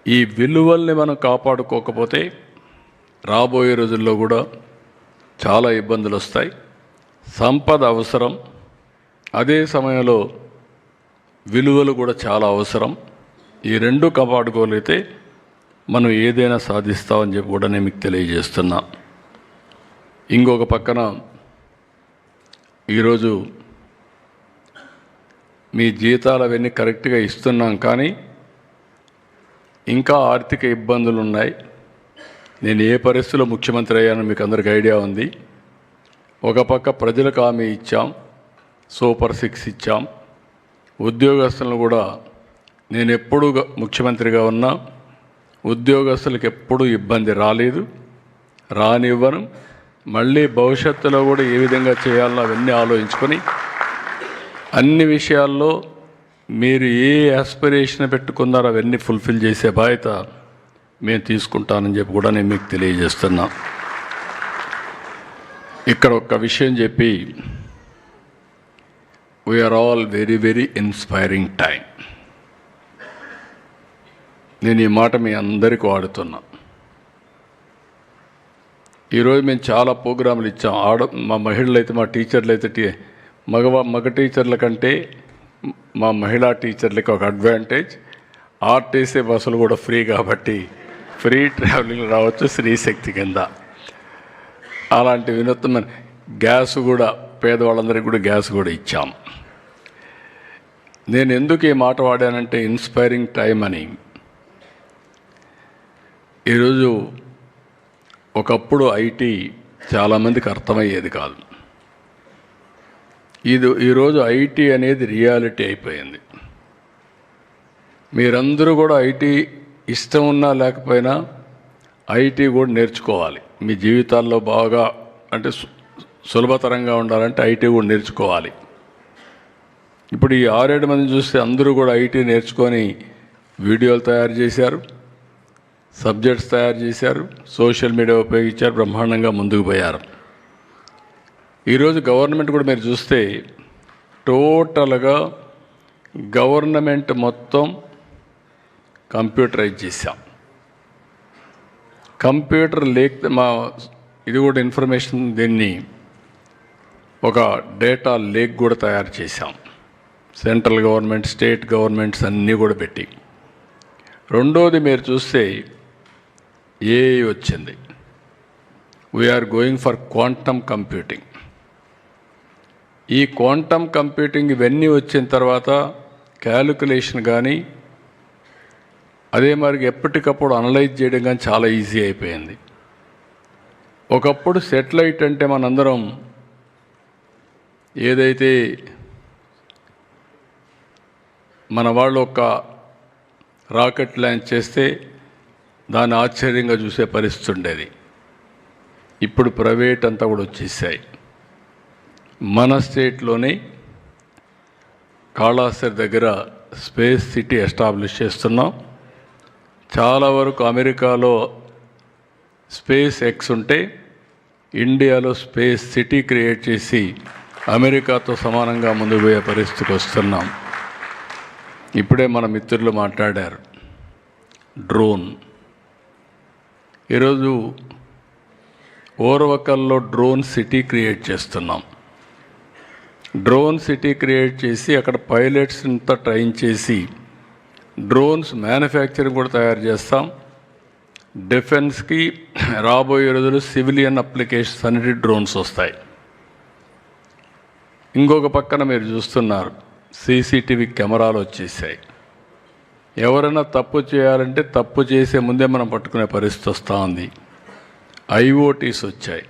ఈ విలువల్ని మనం కాపాడుకోకపోతే రాబోయే రోజుల్లో కూడా చాలా ఇబ్బందులు వస్తాయి. సంపద అవసరం, అదే సమయంలో విలువలు కూడా చాలా అవసరం. ఈ రెండు కాపాడుకోలేతే మనం ఏదైనా సాధిస్తామని చెప్పి కూడా నేను మీకు తెలియజేస్తున్నా. ఇంకొక పక్కన ఈరోజు మీ జీతాలు అవన్నీ కరెక్ట్గా ఇస్తున్నాం, కానీ ఇంకా ఆర్థిక ఇబ్బందులు ఉన్నాయి. నేను ఏ పరిస్థితిలో ముఖ్యమంత్రి అయ్యానో మీకు అందరికీ ఐడియా ఉంది. ఒక పక్క ప్రజలకు హామీ ఇచ్చాం, సూపర్ 6 ఇచ్చాం. ఉద్యోగస్తులను కూడా నేను ఎప్పుడూ ముఖ్యమంత్రిగా ఉన్నా ఉద్యోగస్తులకు ఎప్పుడూ ఇబ్బంది రాలేదు, రానివ్వను. మళ్ళీ భవిష్యత్తులో కూడా ఏ విధంగా చేయాలో అవన్నీ ఆలోచించుకొని అన్ని విషయాల్లో మీరు ఏ ఆస్పిరేషన్ పెట్టుకున్నారో అవన్నీ ఫుల్ఫిల్ చేసే బాధ్యత మేము తీసుకుంటానని చెప్పి కూడా నేను మీకు తెలియజేస్తున్నా. ఇక్కడ ఒక విషయం చెప్పి, we are all very very inspiring time. నేను ఈ మాట మీ అందరికీ వాడుతున్నా. ఈరోజు మేము చాలా ప్రోగ్రాములు ఇచ్చాం. మా మహిళలు అయితే, మా టీచర్లు అయితే మగ టీచర్ల కంటే మా మహిళా టీచర్లకి ఒక అడ్వాంటేజ్, ఆర్టీసీ బస్సులు కూడా ఫ్రీ కాబట్టి ఫ్రీ ట్రావెలింగ్ రావచ్చు స్త్రీశక్తి కింద. అలాంటి వినూత్నమైన గ్యాస్ కూడా పేదవాళ్ళందరికీ కూడా గ్యాస్ కూడా ఇచ్చాం. నేను ఎందుకు ఈ మాట వాడానంటే ఇన్స్పైరింగ్ టైం అని. ఈరోజు ఒకప్పుడు ఐటీ చాలామందికి అర్థమయ్యేది కాదు. ఈరోజు ఐటీ అనేది రియాలిటీ అయిపోయింది. మీరందరూ కూడా ఐటీ ఇష్టం ఉన్నా లేకపోయినా ఐటీ కూడా నేర్చుకోవాలి. మీ జీవితాల్లో బాగా అంటే సులభతరంగా ఉండాలంటే ఐటీ కూడా నేర్చుకోవాలి. ఇప్పుడు ఈ 6-7 మంది చూస్తే అందరూ కూడా ఐటీ నేర్చుకొని వీడియోలు తయారు చేశారు, సబ్జెక్ట్స్ తయారు చేశారు, సోషల్ మీడియా ఉపయోగించారు, బ్రహ్మాండంగా ముందుకు పోయారు. ఈరోజు గవర్నమెంట్ కూడా మీరు చూస్తే టోటల్గా గవర్నమెంట్ మొత్తం కంప్యూటరైజ్ చేశాం. కంప్యూటర్ ఇది కూడా ఇన్ఫర్మేషన్, దీన్ని ఒక డేటా లేక్ కూడా తయారు చేశాం. సెంట్రల్ గవర్నమెంట్, స్టేట్ గవర్నమెంట్స్ అన్నీ కూడా పెట్టి. రెండోది మీరు చూస్తే ఏఐ వచ్చింది. We are going for quantum computing. ఈ క్వాంటమ్ కంప్యూటింగ్ ఇవన్నీ వచ్చిన తర్వాత క్యాలిక్యులేషన్ కానీ అదే మరి ఎప్పటికప్పుడు అనలైజ్ చేయడం కానీ చాలా ఈజీ అయిపోయింది. ఒకప్పుడు సెటిలైట్ అంటే మనందరం ఏదైతే మన వాళ్ళు ఒక రాకెట్ లాంచ్ చేస్తే దాన్ని ఆశ్చర్యంగా చూసే పరిస్థితి ఉండేది. ఇప్పుడు ప్రైవేట్ అంతా కూడా వచ్చేసాయి. మన స్టేట్లోనే కాళాస్త్రి దగ్గర స్పేస్ సిటీ ఎస్టాబ్లిష్ చేస్తున్నాం. చాలా వరకు అమెరికాలో స్పేస్ ఎక్స్ ఉంటే ఇండియాలో స్పేస్ సిటీ క్రియేట్ చేసి అమెరికాతో సమానంగా ముందుకు పోయే పరిస్థితికి వస్తున్నాం. ఇప్పుడే మన మిత్రులు మాట్లాడారు డ్రోన్. ఈరోజు ఓర్వకల్లో డ్రోన్ సిటీ క్రియేట్ చేస్తున్నాం. డ్రోన్ సిటీ క్రియేట్ చేసి అక్కడ పైలట్స్ అంతా ట్రైన్ చేసి డ్రోన్స్ మ్యానుఫ్యాక్చరింగ్ కూడా తయారు చేస్తాం. డిఫెన్స్కి రాబోయే రోజులు సివిలియన్ అప్లికేషన్స్ అన్నిటి డ్రోన్స్ వస్తాయి. ఇంకొక పక్కన మీరు చూస్తున్నారు సీసీటీవీ కెమెరాలు వచ్చేసాయి. ఎవరైనా తప్పు చేయాలంటే తప్పు చేసే ముందే మనం పట్టుకునే పరిస్థితి వస్తూ ఉంది. ఐఓటీస్ వచ్చాయి,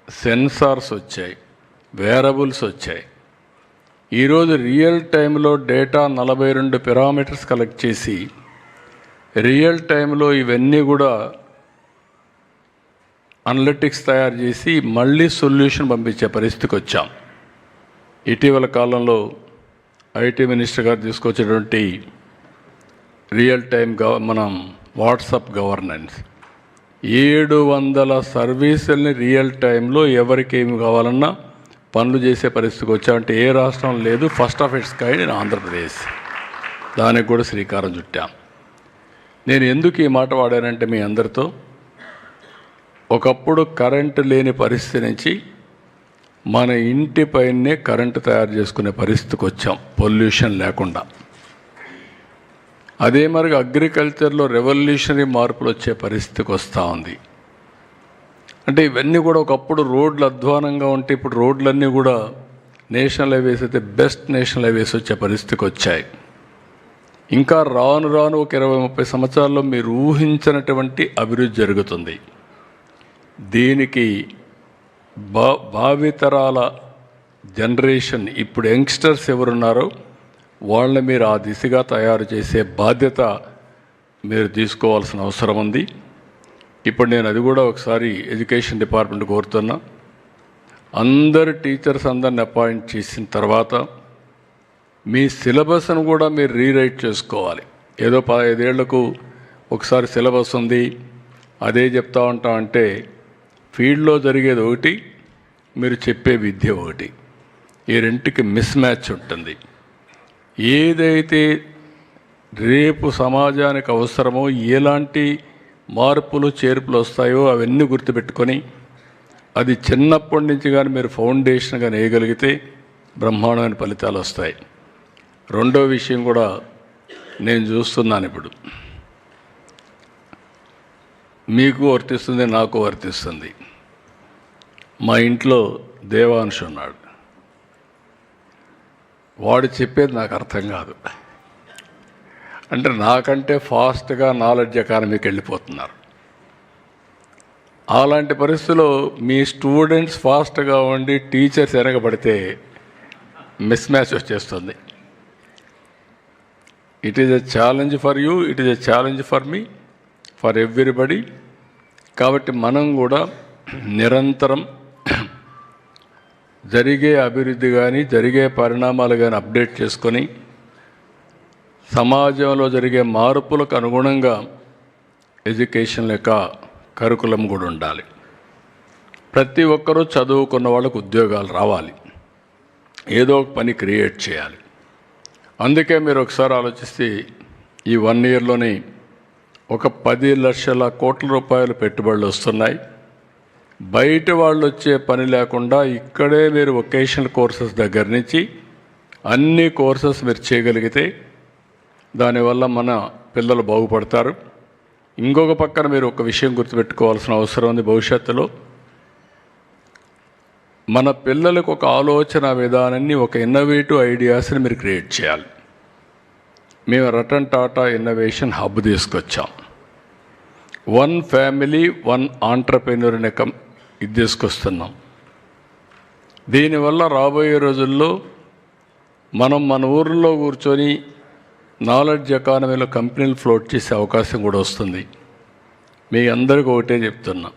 సెన్సార్స్ వచ్చాయి, వేరబుల్స్ వచ్చాయి. ఈరోజు రియల్ టైంలో డేటా 42 పారామీటర్స్ కలెక్ట్ చేసి రియల్ టైంలో ఇవన్నీ కూడా అనలిటిక్స్ తయారు చేసి మళ్ళీ సొల్యూషన్ పంపించే పరిస్థితికి వచ్చాం. ఇటీవల కాలంలో ఐటీ మినిస్టర్ గారు తీసుకొచ్చినటువంటి రియల్ టైం మనం వాట్సాప్ గవర్నెన్స్ 700 సర్వీసుల్ని రియల్ టైంలో ఎవరికి ఏమి కావాలన్నా పనులు చేసే పరిస్థితికి వచ్చామంటే ఏ రాష్ట్రం లేదు. First of it's kind in Andhra Pradesh. దానికి కూడా శ్రీకారం చుట్టాం. నేను ఎందుకు ఈ మాట వాడానంటే మీ అందరితో, ఒకప్పుడు కరెంటు లేని పరిస్థితి నుంచి మన ఇంటిపైనే కరెంటు తయారు చేసుకునే పరిస్థితికి వచ్చాం, పొల్యూషన్ లేకుండా. అదే మరి అగ్రికల్చర్లో రెవల్యూషనరీ మార్పులు వచ్చే పరిస్థితికి వస్తూ ఉంది. అంటే ఇవన్నీ కూడా ఒకప్పుడు రోడ్లు అధ్వానంగా ఉంటే ఇప్పుడు రోడ్లన్నీ కూడా నేషనల్ హైవేస్ అయితే బెస్ట్ నేషనల్ హైవేస్ వచ్చే పరిస్థితికి వచ్చాయి. ఇంకా రాను రాను ఒక 20-30 సంవత్సరాల్లో మీరు ఊహించినటువంటి అభివృద్ధి జరుగుతుంది. దీనికి భావితరాల జనరేషన్, ఇప్పుడు యంగ్స్టర్స్ ఎవరున్నారో వాళ్ళని మీరు ఆ దిశగా తయారు చేసే బాధ్యత మీరు తీసుకోవాల్సిన అవసరం ఉంది. ఇప్పుడు నేను అది కూడా ఒకసారి ఎడ్యుకేషన్ డిపార్ట్మెంట్ కోరుతున్నా, అందరు టీచర్స్ అందరిని అపాయింట్ చేసిన తర్వాత మీ సిలబస్ను కూడా మీరు రీరైట్ చేసుకోవాలి. ఏదో 15 ఏళ్లకు ఒకసారి సిలబస్ ఉంది అదే చెప్తా ఉంటాం అంటే ఫీల్డ్లో జరిగేది ఒకటి, మీరు చెప్పే విద్య ఒకటి, ఈ రెంటికి మిస్ మ్యాచ్ ఉంటుంది. ఏదైతే రేపు సమాజానికి అవసరమో, ఎలాంటి మార్పులు చేర్పులు వస్తాయో అవన్నీ గుర్తుపెట్టుకొని అది చిన్నప్పటి నుంచి కానీ మీరు ఫౌండేషన్గా వేయగలిగితే బ్రహ్మాండమైన ఫలితాలు వస్తాయి. రెండో విషయం కూడా నేను చూస్తున్నాను, ఇప్పుడు మీకు వర్తిస్తుంది, నాకు వర్తిస్తుంది. మా ఇంట్లో దేవాంశ్ ఉన్నాడు, వాడు చెప్పేది నాకు అర్థం కాదు. అంటే నాకంటే ఫాస్ట్గా నాలెడ్జ్ ఎకానమీకి వెళ్ళిపోతున్నారు. అలాంటి పరిస్థితుల్లో మీ స్టూడెంట్స్ ఫాస్ట్గా ఉండి టీచర్స్ వెనకబడితే మిస్ మ్యాచ్ వచ్చేస్తుంది. It is a challenge for you, it is a challenge for me, for everybody. కాబట్టి మనం కూడా నిరంతరం జరిగే అభివృద్ధి కానీ జరిగే పరిణామాలు కానీ అప్డేట్ చేసుకొని సమాజంలో జరిగే మార్పులకు అనుగుణంగా ఎడ్యుకేషన్ యొక్క కరికులం కూడా ఉండాలి. ప్రతి ఒక్కరూ చదువుకున్న వాళ్ళకు ఉద్యోగాలు రావాలి, ఏదో ఒక పని క్రియేట్ చేయాలి. అందుకే మీరు ఒకసారి ఆలోచిస్తే ఈ 1 ఇయర్లోనే ఒక 10 లక్షల కోట్ల రూపాయలు పెట్టుబడులు వస్తున్నాయి. బయట వాళ్ళు వచ్చే పని లేకుండా ఇక్కడే మీరు వొకేషనల్ కోర్సెస్ దగ్గర నుంచి అన్ని కోర్సెస్ మీరు చేయగలిగితే దానివల్ల మన పిల్లలు బాగుపడతారు. ఇంకొక పక్కన మీరు ఒక విషయం గుర్తుపెట్టుకోవాల్సిన అవసరం ఉంది, భవిష్యత్తులో మన పిల్లలకు ఒక ఆలోచన విధానాన్ని, ఒక ఇన్నోవేటివ్ ఐడియాస్ని మీరు క్రియేట్ చేయాలి. మేము రతన్ టాటా ఇన్నోవేషన్ హబ్ తీసుకొచ్చాం. 1 ఫ్యామిలీ 1 ఆంటర్ప్రెన్యూర్ అనే ఇది తీసుకొస్తున్నాం. దీనివల్ల రాబోయే రోజుల్లో మనం మన ఊర్లో కూర్చొని నాలెడ్జ్ ఎకానమీలో కంపెనీలు ఫ్లోట్ చేసే అవకాశం కూడా వస్తుంది. మీ అందరికీ ఒకటే చెప్తున్నా,